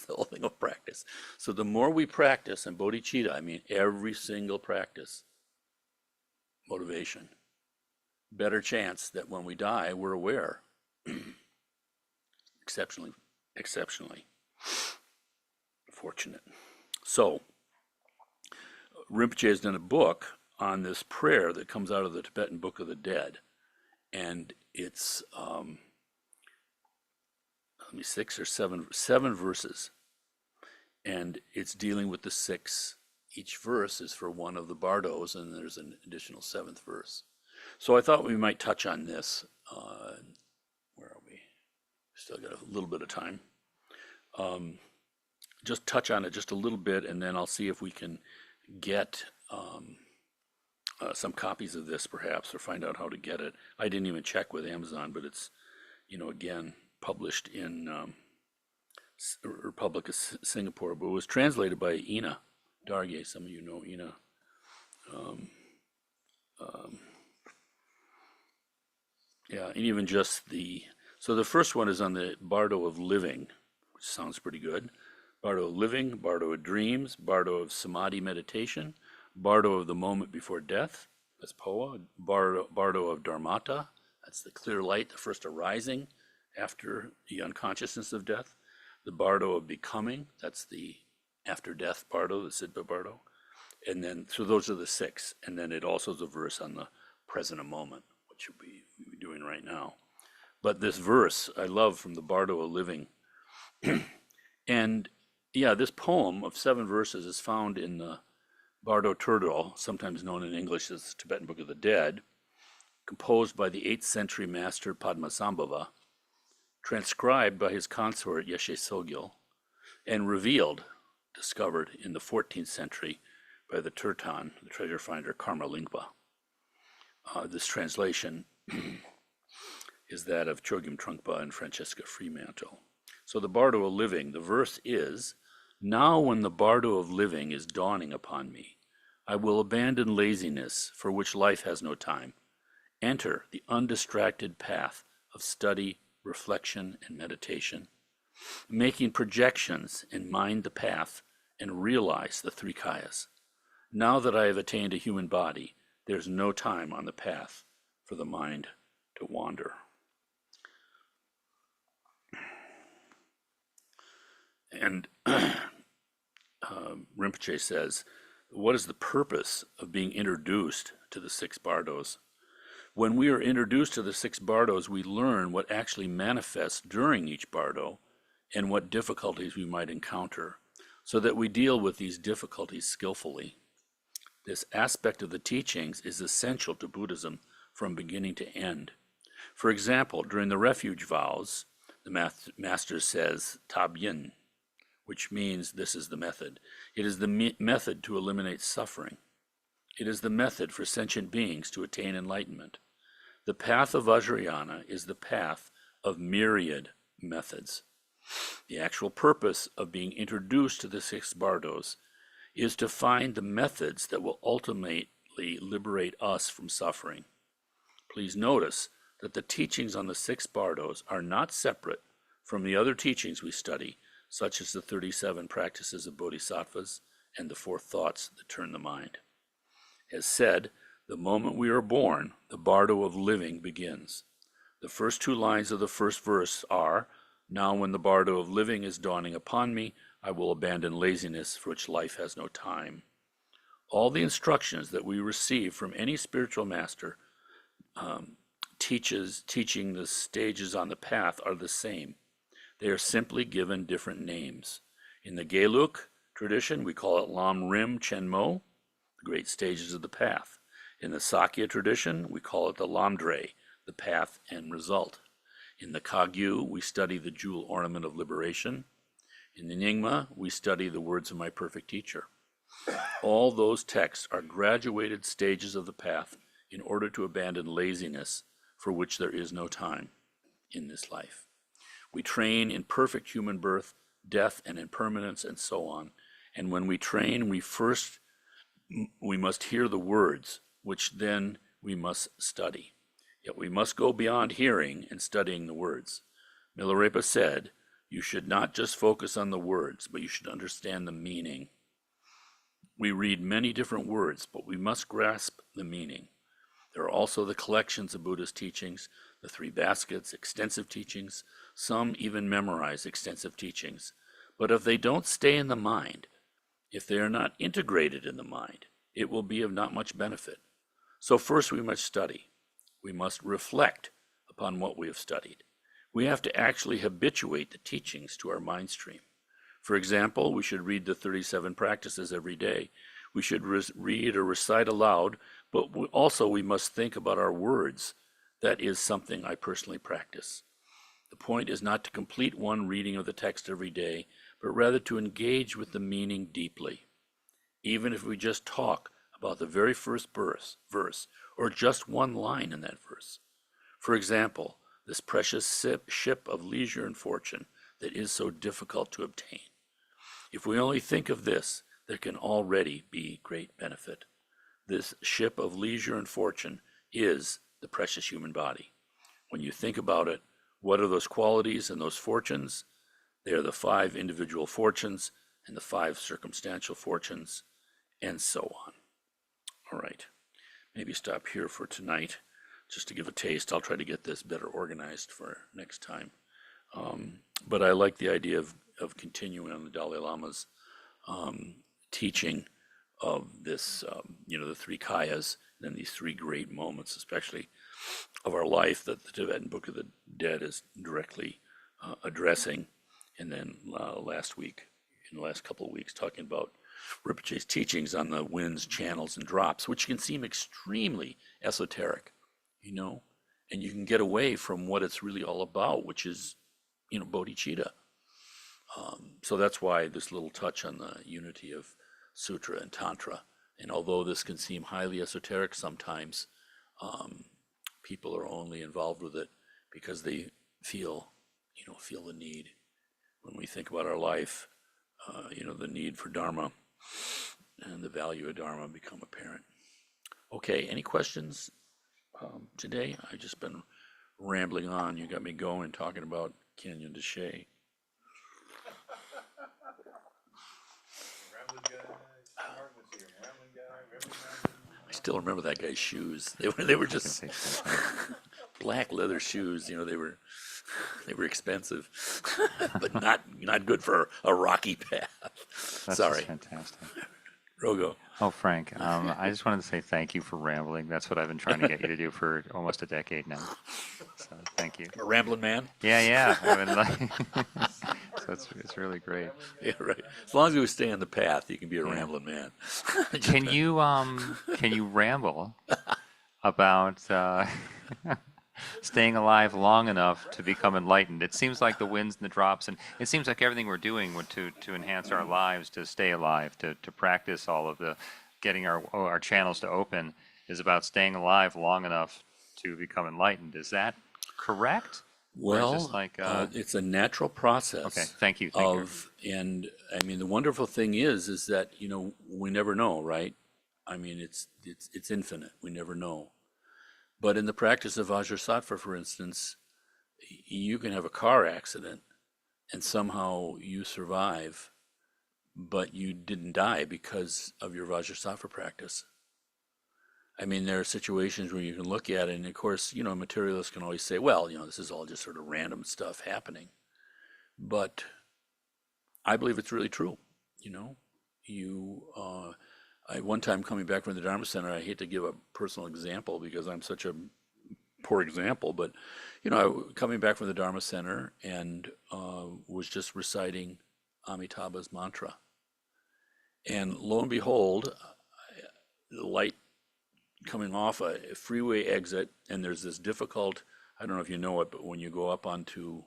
the whole thing of practice. So the more we practice, and bodhicitta, I mean every single practice, motivation, better chance that when we die, we're aware. Exceptionally fortunate. So Rinpoche has done a book on this prayer that comes out of the Tibetan Book of the Dead, and it's 7 verses, and it's dealing with the 6. Each verse is for one of the Bardos, and there's an additional 7th verse. So I thought we might touch on this. Where are we? Still got a little bit of time. Just touch on it just a little bit, and then I'll see if we can get some copies of this perhaps, or find out how to get it. I didn't even check with Amazon, but it's, again, published in Republic of Singapore, but it was translated by Ina Dargye. Some of you know Ina. Yeah, and even just so the first one is on the Bardo of living, which sounds pretty good. Bardo of living, Bardo of dreams, Bardo of samadhi meditation, Bardo of the moment before death, that's Poa, Bardo of dharmata, that's the clear light, the first arising after the unconsciousness of death, the Bardo of becoming, that's the after death Bardo, the Siddha Bardo, and then, so those are the 6, and then it also is a verse on the present moment, which we'll be doing right now. But this verse I love from the Bardo of living. And yeah, this poem of 7 verses is found in the Bardo Turdal, sometimes known in English as the Tibetan Book of the Dead, composed by the 8th century master Padmasambhava, transcribed by his consort Yeshe Sogyal, and discovered in the 14th century by the Turtan, the treasure finder Karmalingpa. This translation is that of Chogyam Trungpa and Francesca Fremantle. So the Bardo of living, the verse is, now when the Bardo of living is dawning upon me, I will abandon laziness for which life has no time, enter the undistracted path of study, reflection, and meditation, making projections and mind the path and realize the 3 kayas. Now that I have attained a human body, there's no time on the path for the mind to wander. And Rinpoche says, what is the purpose of being introduced to the 6 Bardos? When we are introduced to the 6 Bardos, we learn what actually manifests during each Bardo and what difficulties we might encounter, so that we deal with these difficulties skillfully. This aspect of the teachings is essential to Buddhism from beginning to end. For example, during the refuge vows, the master says, Tabyin, which means this is the method. It is the method to eliminate suffering. It is the method for sentient beings to attain enlightenment. The path of Vajrayana is the path of myriad methods. The actual purpose of being introduced to the 6 Bardos is to find the methods that will ultimately liberate us from suffering. Please notice that the teachings on the 6 Bardos are not separate from the other teachings we study, such as the 37 practices of bodhisattvas and the 4 thoughts that turn the mind. As said, the moment we are born, the Bardo of living begins. The first 2 lines of the first verse are, now when the Bardo of living is dawning upon me, I will abandon laziness for which life has no time. All the instructions that we receive from any spiritual master teaching the stages on the path are the same. They are simply given different names. In the Geluk tradition, we call it Lam Rim Chenmo, the great stages of the path. In the Sakya tradition, we call it the Lamdre, the path and result. In the Kagyu, we study the jewel ornament of liberation. In the Nyingma, we study the words of my perfect teacher. All those texts are graduated stages of the path in order to abandon laziness for which there is no time in this life. We train in perfect human birth, death, and impermanence, and so on. And when we train, we must hear the words, which then we must study. Yet we must go beyond hearing and studying the words. Milarepa said, you should not just focus on the words, but you should understand the meaning. We read many different words, but we must grasp the meaning. There are also the collections of Buddha's teachings, the three baskets, extensive teachings. Some even memorize extensive teachings. But if they don't stay in the mind, if they are not integrated in the mind, it will be of not much benefit. So first we must study. We must reflect upon what we have studied. We have to actually habituate the teachings to our mind stream. For example, we should read the 37 practices every day. We should read or recite aloud, but also we must think about our words. That is something I personally practice. The point is not to complete one reading of the text every day, but rather to engage with the meaning deeply. Even if we just talk about the very first verse, or just one line in that verse. For example, this precious ship of leisure and fortune that is so difficult to obtain. If we only think of this, there can already be great benefit. This ship of leisure and fortune is the precious human body. When you think about it, what are those qualities and those fortunes? They are the 5 individual fortunes and the 5 circumstantial fortunes, and so on. All right, maybe stop here for tonight, just to give a taste. I'll try to get this better organized for next time. But I like the idea of continuing on the Dalai Lama's teaching of this, the 3 kayas, and these 3 great moments, especially of our life, that the Tibetan Book of the Dead is directly addressing. And then last week, in the last couple of weeks, talking about Rinpoche's teachings on the winds, channels, and drops, which can seem extremely esoteric, and you can get away from what it's really all about, which is, bodhicitta. So that's why this little touch on the unity of Sutra and Tantra. And although this can seem highly esoteric sometimes, people are only involved with it because they feel the need. When we think about our life, the need for Dharma and the value of Dharma become apparent. Okay, any questions today? I've just been rambling on. You got me going, talking about Canyon de Chelly. I still remember that guy's shoes. They were just black leather shoes. They were expensive, but not good for a rocky path. That's Sorry. just fantastic. Rogo. Oh, Frank, I just wanted to say thank you for rambling. That's what I've been trying to get you to do for almost a decade now. So thank you. A rambling man? Yeah. So it's really great. Yeah, right. As long as we stay on the path, you can be a rambling man. Can you ramble about staying alive long enough to become enlightened? It seems like the winds and the drops, and it seems like everything we're doing to enhance our lives, to stay alive, to practice all of the getting our channels to open is about staying alive long enough to become enlightened. Is that correct? Well, it's a natural process. Okay, thank you. And I mean, the wonderful thing is that we never know, right? I mean, it's infinite. We never know. But in the practice of Vajrasattva, for instance, you can have a car accident and somehow you survive, but you didn't die because of your Vajrasattva practice. I mean, there are situations where you can look at it, and of course, materialists can always say, well, this is all just sort of random stuff happening. But I believe it's really true. I one time coming back from the Dharma Center, I hate to give a personal example because I'm such a poor example, but coming back from the Dharma Center and was just reciting Amitabha's mantra, and lo and behold, the light coming off a freeway exit, and there's this difficult, I don't know if you know it, but when you go up onto,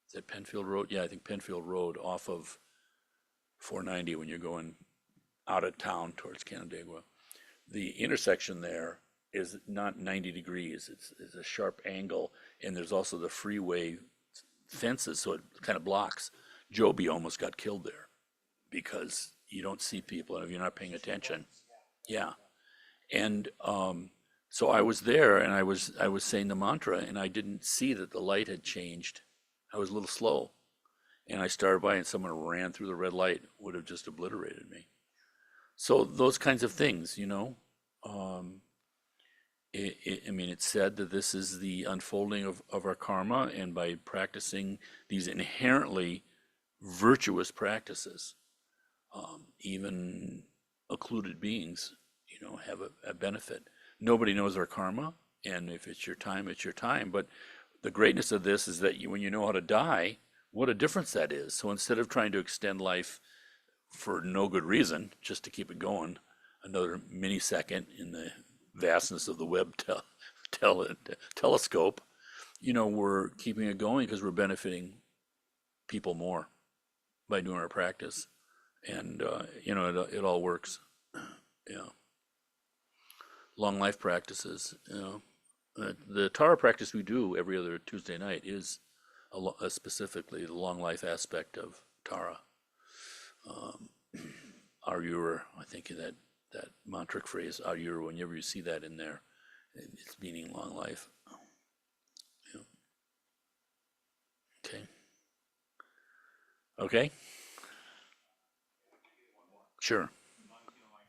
is that Penfield Road? Yeah, I think Penfield Road off of 490 when you're going out of town towards Canandaigua. The intersection there is not 90 degrees. It's a sharp angle, and there's also the freeway fences, so it kind of blocks. Joby almost got killed there because you don't see people, and if you're not paying attention. Yeah. And So I was there and I was saying the mantra and I didn't see that the light had changed. I was a little slow. And I started by and someone ran through the red light, would have just obliterated me. So those kinds of things, Um, I mean, it's said that this is the unfolding of our karma, and by practicing these inherently virtuous practices, even occluded beings, have a benefit. Nobody knows our karma, and if it's your time, it's your time. But the greatness of this is that when you know how to die, what a difference that is. So instead of trying to extend life for no good reason, just to keep it going, another millisecond in the vastness of the Webb telescope, we're keeping it going because we're benefiting people more by doing our practice. And, it all works. Yeah. Long life practices, the Tara practice we do every other Tuesday night is specifically the long life aspect of Tara. Aryur, I think that mantric phrase, Aryur, whenever you see that in there, it's meaning long life. Yeah. Okay. Okay. Sure.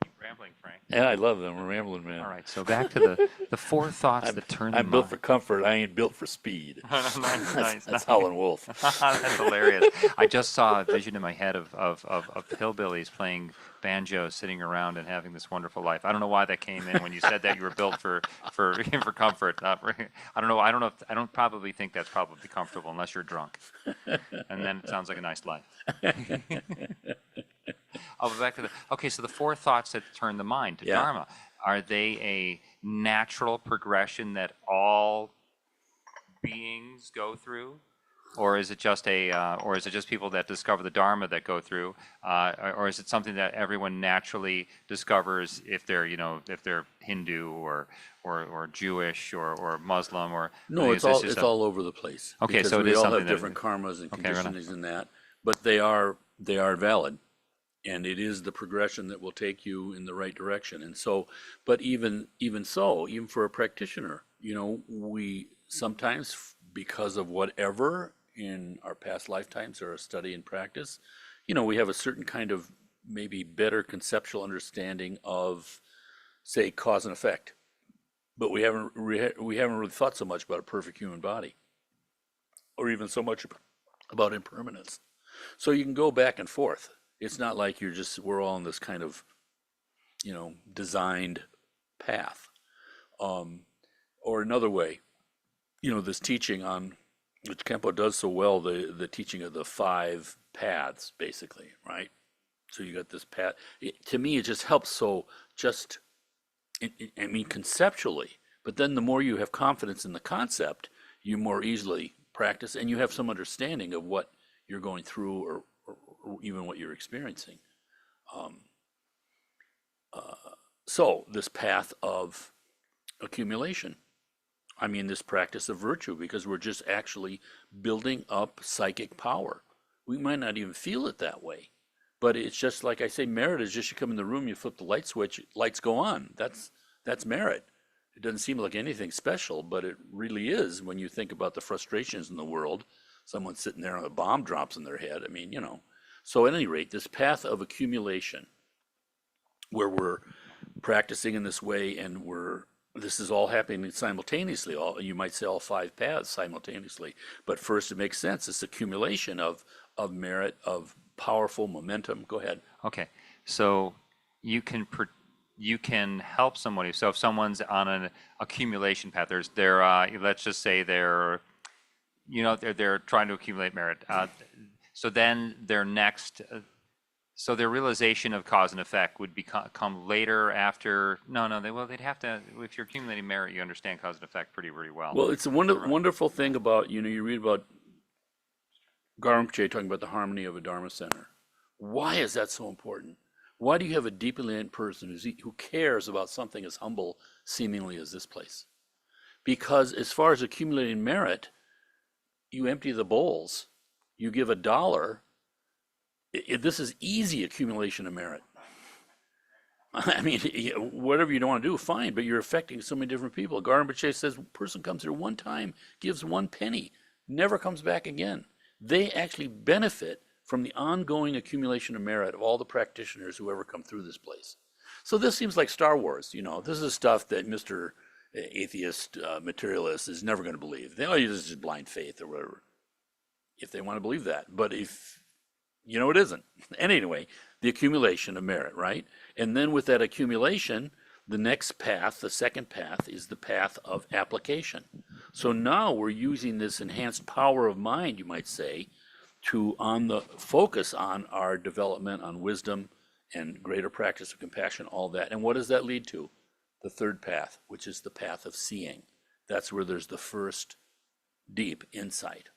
Keep rambling, Frank. Yeah, I love them. We're rambling, man. All right, so back to the four thoughts that turn the I'm built mind. for comfort. I ain't built for speed. Nice, That's Howlin' Wolf. That's hilarious. I just saw a vision in my head of hillbillies playing banjo, sitting around and having this wonderful life. I don't know why that came in when you said that you were built for for comfort. I don't know. I don't probably think that's probably comfortable unless you're drunk, and then it sounds like a nice life. Oh, but back to okay. So the four thoughts that turn the mind to Yeah. Dharma, are they a natural progression that all beings go through, or is it just people that discover the Dharma that go through, or is it something that everyone naturally discovers if they're Hindu or Jewish or Muslim or No, is this just it's a- all over the place. Okay, Because so it we is all something have that- different karmas and Okay, right on. conditionings in that, but they are valid, and it is the progression that will take you in the right direction. And so, but even so, even for a practitioner, we sometimes, because of whatever in our past lifetimes or our study and practice, we have a certain kind of maybe better conceptual understanding of, say, cause and effect. But we haven't really thought so much about a perfect human body, or even so much about impermanence. So you can go back and forth. It's not like we're all on this kind of, designed path. Or another way, this teaching on, which Kempo does so well, the teaching of the five paths, basically, right? So you got this path. To me, it just helps I mean, conceptually, but then the more you have confidence in the concept, you more easily practice and you have some understanding of what you're going through or even what you're experiencing. So this path of accumulation, I mean, this practice of virtue, because we're just actually building up psychic power. We might not even feel it that way, but it's just like I say, merit is just you come in the room, you flip the light switch, lights go on. That's merit. It doesn't seem like anything special, but it really is when you think about the frustrations in the world. Someone sitting there and a bomb drops in their head. I mean, So at any rate, this path of accumulation, where we're practicing in this way and this is all happening simultaneously. You might say all five paths simultaneously, but first it makes sense. This accumulation of merit, of powerful momentum. Go ahead. Okay, so you can help somebody. So if someone's on an accumulation path, let's just say they're trying to accumulate merit. So then their next, so their realization of cause and effect would come later after. They'd have to. If you're accumulating merit, you understand cause and effect pretty well. Well, it's a wonderful thing about, you read about Garamche talking about the harmony of a Dharma center. Why is that so important? Why do you have a deeply enlightened person who cares about something as humble seemingly as this place? Because as far as accumulating merit, you empty the bowls, you give $1. This is easy accumulation of merit. I mean, whatever you don't want to do, fine, but you're affecting so many different people. Garden says, a person comes here one time, gives 1 penny, never comes back again. They actually benefit from the ongoing accumulation of merit of all the practitioners who ever come through this place. So this seems like Star Wars, you know. This is stuff that Mr. Atheist materialist is never going to believe. They, oh, this is just blind faith or whatever, if they want to believe that. But if, you know, it isn't. And anyway, the accumulation of merit, right? And then with that accumulation, the next path, the second path, is the path of application. So now we're using this enhanced power of mind, you might say, to focus on our development on wisdom and greater practice of compassion, all that. And what does that lead to? The third path, which is the path of seeing. That's where there's the first deep insight.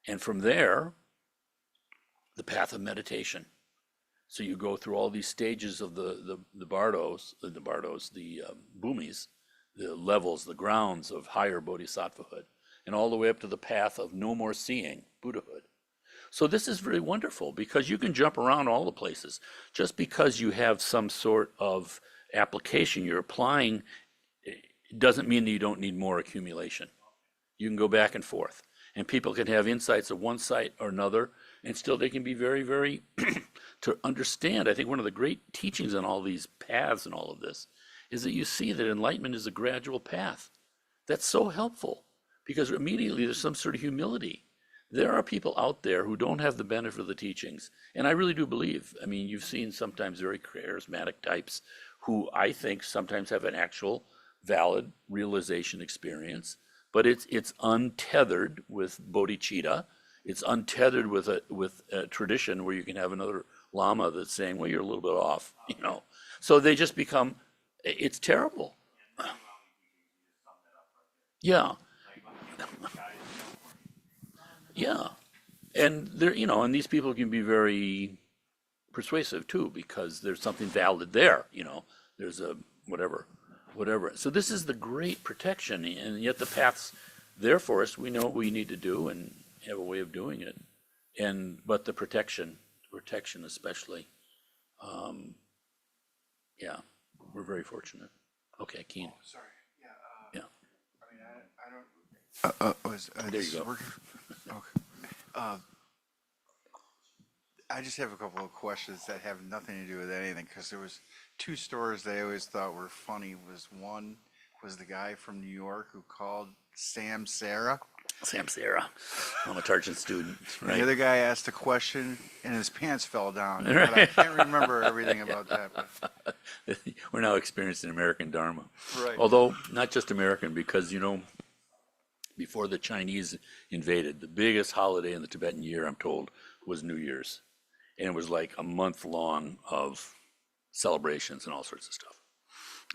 And from there, the path of meditation. So you go through all these stages of the Bardos, the Bhumis, the levels, the grounds of higher bodhisattvahood, and all the way up to the path of no more seeing, Buddhahood. So this is very wonderful because you can jump around all the places. Just because you have some sort of application you're applying, it doesn't mean that you don't need more accumulation. You can go back and forth. And people can have insights of one site or another, and still they can be very, very, to understand. I think one of the great teachings on all these paths and all of this is that you see that enlightenment is a gradual path. That's so helpful because immediately there's some sort of humility. There are people out there who don't have the benefit of the teachings. And I really do believe, I mean, you've seen sometimes very charismatic types who I think sometimes have an actual valid realization experience, but it's untethered with bodhicitta. It's untethered with a tradition where you can have another lama that's saying, well, you're a little bit off, you know. So they just become, it's terrible. Yeah. Yeah. And there, you know, and these people can be very persuasive too, because there's something valid there, you know, there's a whatever. So this is the great protection, and yet the path's there for us. We know what we need to do and have a way of doing it. But the protection especially, yeah, we're very fortunate. Okay, Keen. Oh, sorry. Yeah. Yeah. I mean, I don't. There you go. Working? Okay. I just have a couple of questions that have nothing to do with anything, because there was two stories that I always thought were funny. One was the guy from New York who called Sam Sarah. Sam Sarah. I'm a Targent student, right? The other guy asked a question and his pants fell down. But I can't remember everything about that. But. We're now experiencing American Dharma. Right. Although not just American, because, you know, before the Chinese invaded, the biggest holiday in the Tibetan year, I'm told, was New Year's. And it was like a month long of celebrations and all sorts of stuff.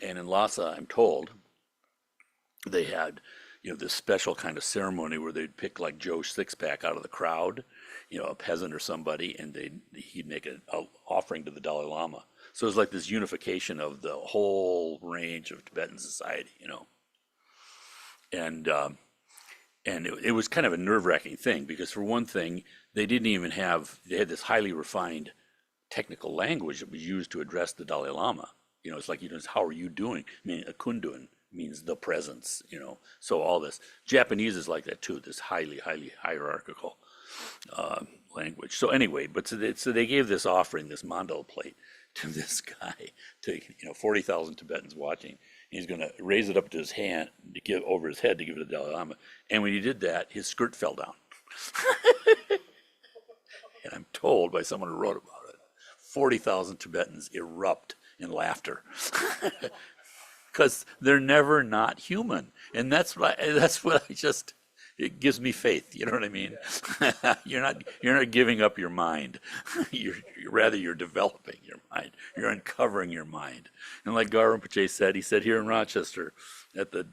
And in Lhasa, I'm told, they had, you know, this special kind of ceremony where they'd pick like Joe Sixpack out of the crowd, you know, a peasant or somebody, and he'd make an offering to the Dalai Lama. So it was like this unification of the whole range of Tibetan society, you know. And it was kind of a nerve-wracking thing because, for one thing, they had this highly refined technical language that was used to address the Dalai Lama. You know, it's like, you know, how are you doing? I mean, a kundun means the presence, you know. So all this. Japanese is like that too, this highly, highly hierarchical language. So anyway, but so they gave this offering, this mandala plate, to this guy, to, you know, 40,000 Tibetans watching. He's going to raise it up to his hand, to give over his head to give it to the Dalai Lama. And when he did that, his skirt fell down. And I'm told by someone who wrote about it, 40,000 Tibetans erupt in laughter. Because they're never not human. And that's what it gives me faith. You know what I mean? You're not giving up your mind. You're developing your mind. You're uncovering your mind. And like Gaur Rinpoche said, he said here in Rochester at the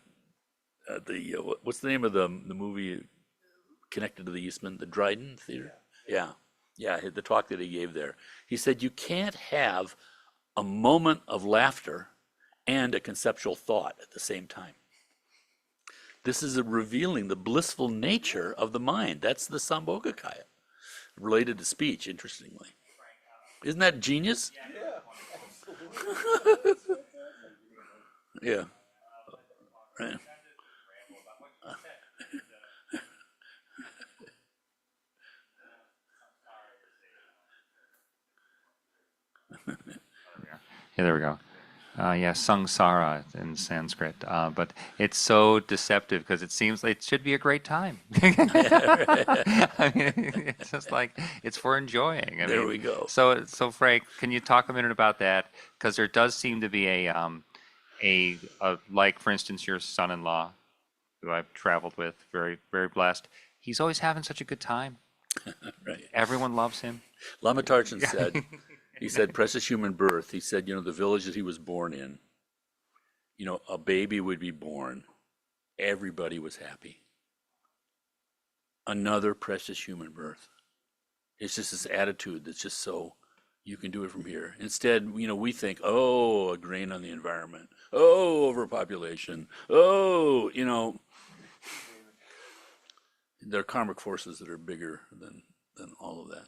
what's the name of the movie connected to the Eastman, the Dryden Theater? Yeah, the talk that he gave there. He said you can't have a moment of laughter and a conceptual thought at the same time. This is revealing the blissful nature of the mind. That's the Sambhogakaya, related to speech, interestingly. Isn't that genius? Yeah. Right. Yeah, there we go. Yeah, samsara in Sanskrit. But it's so deceptive because it seems like it should be a great time. I mean, it's just like it's for enjoying. I There mean, we go. so Frank, can you talk a minute about that? Because there does seem to be a like, for instance, your son-in-law, who I've traveled with, very very blessed. He's always having such a good time. Right. Everyone loves him. Lama Tarchin said, he said, precious human birth. He said, the village that he was born in, a baby would be born. Everybody was happy. Another precious human birth. It's just this attitude that's just so, you can do it from here. Instead, we think, oh, a drain on the environment. Oh, overpopulation. Oh, there are karmic forces that are bigger than all of that.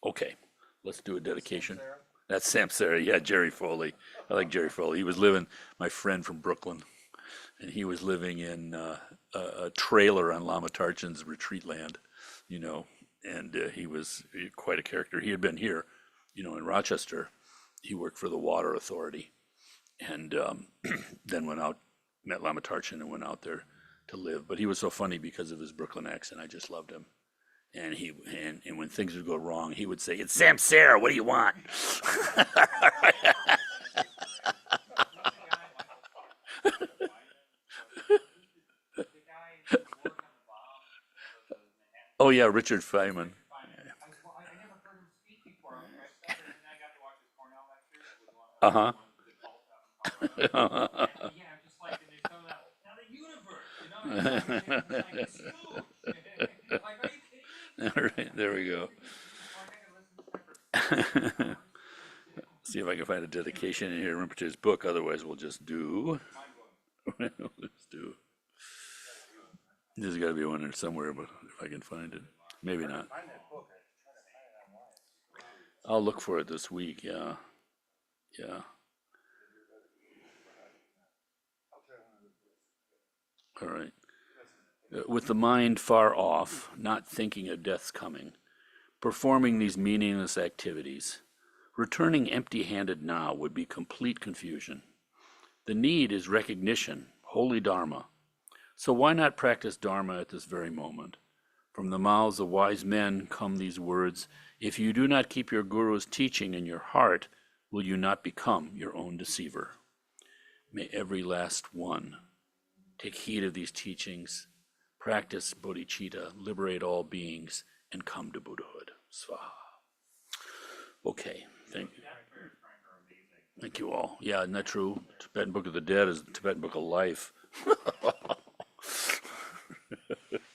Okay, let's do a dedication. That's Samsara. Yeah, Jerry Foley. I like Jerry Foley. He was living, my friend from Brooklyn, and he was living in a trailer on Lama Tarchin's retreat land, and he was quite a character. He had been here, in Rochester. He worked for the Water Authority, and then went out, met Lama Tarchin, and went out there to live. But he was so funny because of his Brooklyn accent. I just loved him. And and when things would go wrong, he would say, "It's Samsara. What do you want?" Oh yeah, Richard Feynman. Uh huh. All right, there we go. See if I can find a dedication in here. Remember to his book. Otherwise, we'll just do. Let's do. There's got to be one there somewhere, but if I can find it, maybe not. I'll look for it this week. Yeah, yeah. All right. With the mind far off, not thinking of death's coming, performing these meaningless activities, returning empty-handed now would be complete confusion. The need is recognition, holy Dharma. So why not practice Dharma at this very moment? From the mouths of wise men come these words, if you do not keep your Guru's teaching in your heart, will you not become your own deceiver? May every last one take heed of these teachings, practice bodhicitta, liberate all beings, and come to Buddhahood. Swaha. Okay, thank you. Thank you all. Yeah, isn't that true? Tibetan Book of the Dead is the Tibetan Book of Life.